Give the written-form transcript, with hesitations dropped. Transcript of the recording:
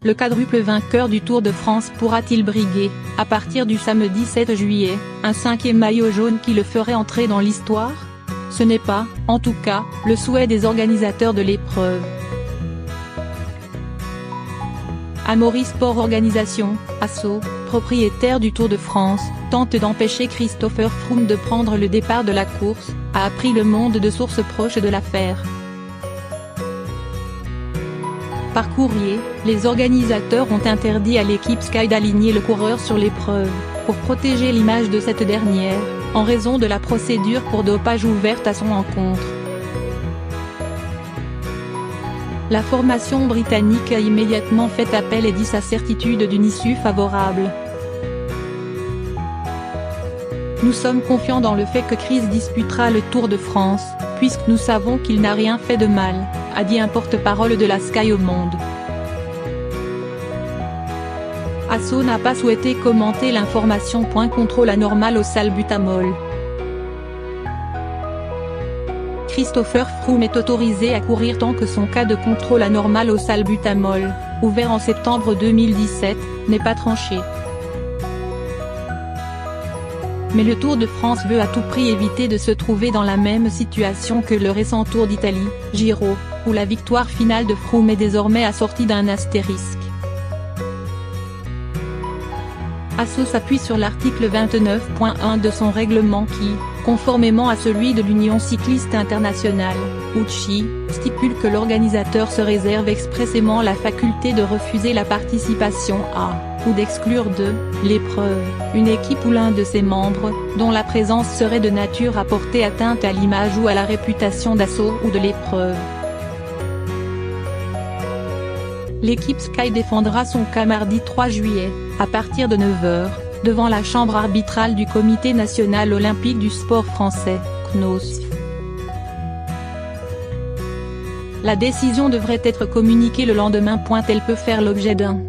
le quadruple vainqueur du Tour de France pourra-t-il briguer, à partir du samedi 7 juillet, un 5e maillot jaune qui le ferait entrer dans l'histoire? Ce n'est pas, en tout cas, le souhait des organisateurs de l'épreuve. Amaury Sport Organisation, ASO, propriétaire du Tour de France, tente d'empêcher Christopher Froome de prendre le départ de la course, a appris Le Monde de sources proches de l'affaire. Par courrier, les organisateurs ont interdit à l'équipe Sky d'aligner le coureur sur l'épreuve, pour protéger l'image de cette dernière, en raison de la procédure pour dopage ouverte à son encontre. La formation britannique a immédiatement fait appel et dit sa certitude d'une issue favorable. Nous sommes confiants dans le fait que Chris disputera le Tour de France, puisque nous savons qu'il n'a rien fait de mal, a dit un porte-parole de la Sky au Monde. ASO n'a pas souhaité commenter l'information. Contrôle anormal au salbutamol. Christopher Froome est autorisé à courir tant que son cas de contrôle anormal au salbutamol, ouvert en septembre 2017, n'est pas tranché. Mais le Tour de France veut à tout prix éviter de se trouver dans la même situation que le récent Tour d'Italie, Giro, où la victoire finale de Froome est désormais assortie d'un astérisque. ASO s'appuie sur l'article 29.1 de son règlement qui, conformément à celui de l'Union cycliste internationale, UCI, stipule que l'organisateur se réserve expressément la faculté de refuser la participation à, ou d'exclure de, l'épreuve, une équipe ou l'un de ses membres, dont la présence serait de nature à porter atteinte à l'image ou à la réputation d'ASO ou de l'épreuve. L'équipe Sky défendra son cas mardi 3 juillet, à partir de 9 h, devant la chambre arbitrale du Comité national olympique du sport français, CNOSF. La décision devrait être communiquée le lendemain. Elle peut faire l'objet d'un